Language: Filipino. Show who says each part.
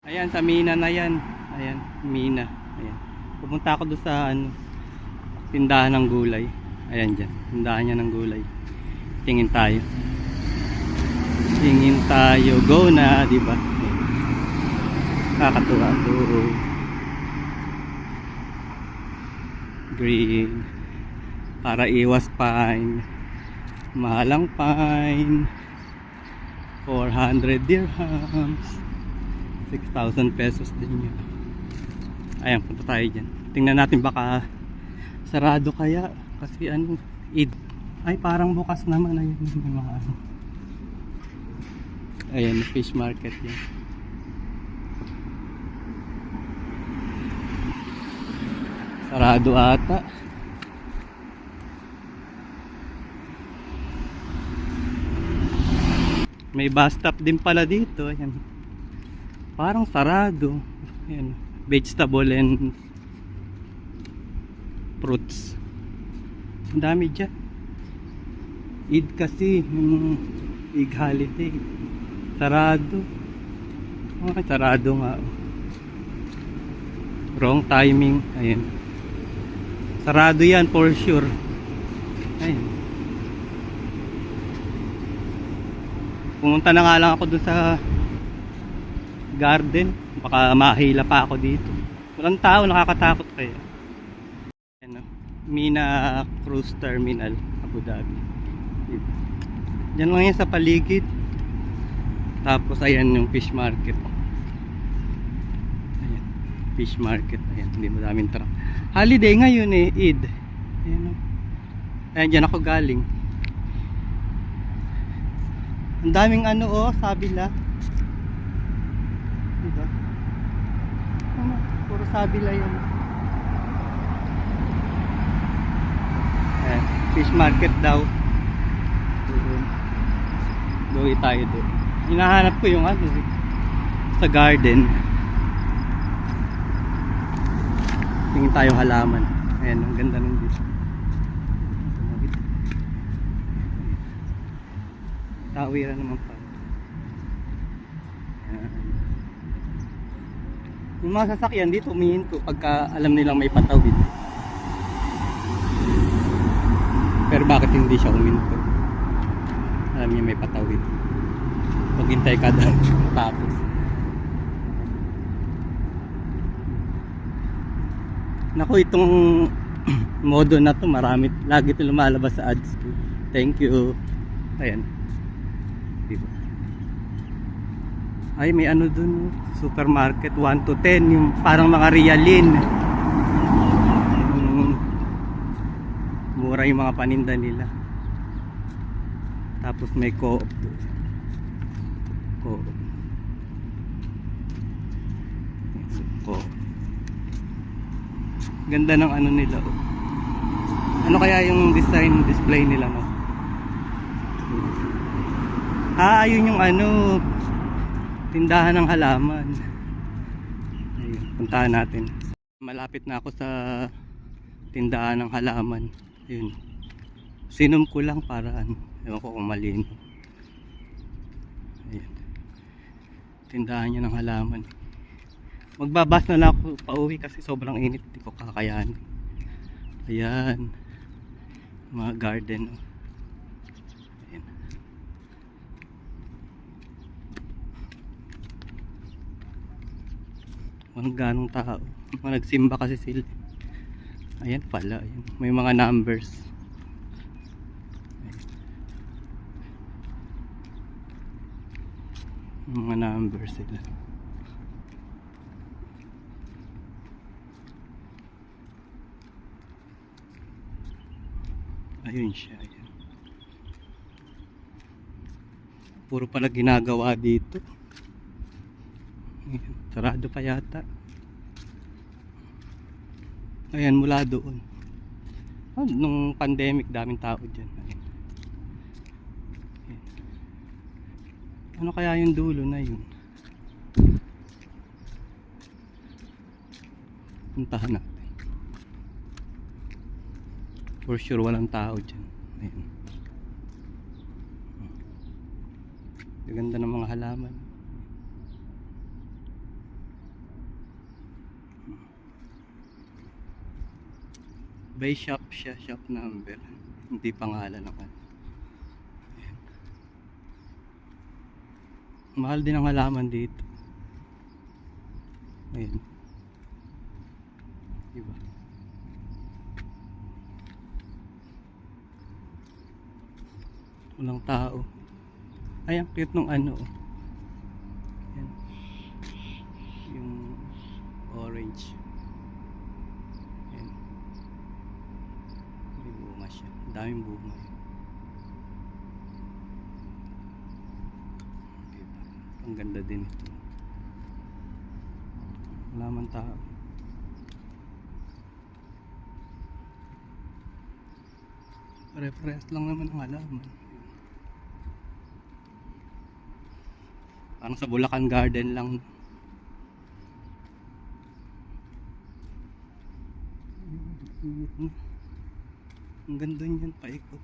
Speaker 1: Ayan, sa Mina na yan. Ayan, Mina. Ayan. Pupunta ako doon sa tindahan ng gulay. Ayan dyan, tindahan niya ng gulay. Tingin tayo. Tingin tayo. Go na, di ba? Kakatuwa to. Green. Para iwas pine. Mahalang pine. 400 dirhams. 6,000 pesos din yun. Ayan, punta tayo dyan. Tingnan natin baka sarado kaya. Kasi ano, Eid. Ay, parang bukas naman. Ayun, may mga ano. Ayan, fish market yan. Sarado ata. May bus stop din pala dito. Ayan. Parang sarado. Ayan. Vegetable and fruits. Ang dami dyan. Eid kasi. Yung Eid holiday. Sarado. Oh, sarado nga. Wrong timing. Ayan. Sarado yan for sure. Ayan. Pumunta na nga lang ako dun sa garden. Baka mahila pa ako dito. Walang tao, nakakatakot kaya. Ayan, Mina Cruise Terminal, Abu Dhabi. Diyan lang yan sa paligid. Tapos ayan yung fish market. Ayan, fish market. Ayan, hindi madaming truck. Holiday ngayon eh, Eid. Ayan, ayan dyan ako galing. Ang daming ano oh, sabila. Diba? Ano, puro sabila yan. Ayan, fish market daw. Gawin tayo doon. Hinahanap ko yung ano sa garden. Tingin tayo halaman. Ayan, ang ganda nun dito. Tawiran naman pa. Ayan. Yung mga sasakyan dito umihinto pagka alam nilang may patawid. Pero bakit hindi siya uminto? Alam niya may patawid. Maghintay ka doon. Tapos naku, itong modo na to marami, lagi ito lumalabas sa ads ko. Thank you. Ayan, diba? Ay, may ano dun, supermarket 1 to 10, yung parang mga Realin. Mura yung mga paninda nila. Tapos may co-op doon. Co-op. Co-op. Ganda ng ano nila oh. Ano kaya yung design display nila no? Ah, ayun yung ano, tindahan ng halaman. Ayun, puntahan natin. Malapit na ako sa tindahan ng halaman. Ayun. Sinom ko lang para ano, ewan ko kung malino. Ayun. Tindahan niya ng halaman. Magbabas na lang ako pauwi kasi sobrang init, hindi ko kakayanin. Ayan, mga garden. Ayan. Walang ganong tao. Nagsimba kasi sila. Ayan pala, ayan. May mga numbers. Ayan. Mga numbers sila. Ayun siya, ayan. Puro pala ginagawa dito. Ayan, sarado pa yata. Ayan, mula doon. Ah, nung pandemic daming tao dyan. Ayan. Ayan. Ano kaya yung dulo na yun? Puntahan natin. For sure walang tao dyan. Ayan. Ganda ng mga halaman. By shop siya, shop number. Hindi pangalan ng ano. Ayan. Mahal din ang halaman dito. Ayan. Diba? Walang tao. Ay, ang cute nung ano. Ayan. Yung orange. Ayan. May bunga siya. Ang daming bunga. Diba? Ang ganda din ito. Wala man tao. Pare-parehas lang naman ang halaman. Parang sa Bulacan Garden lang. Ang ganda niyan, paikot.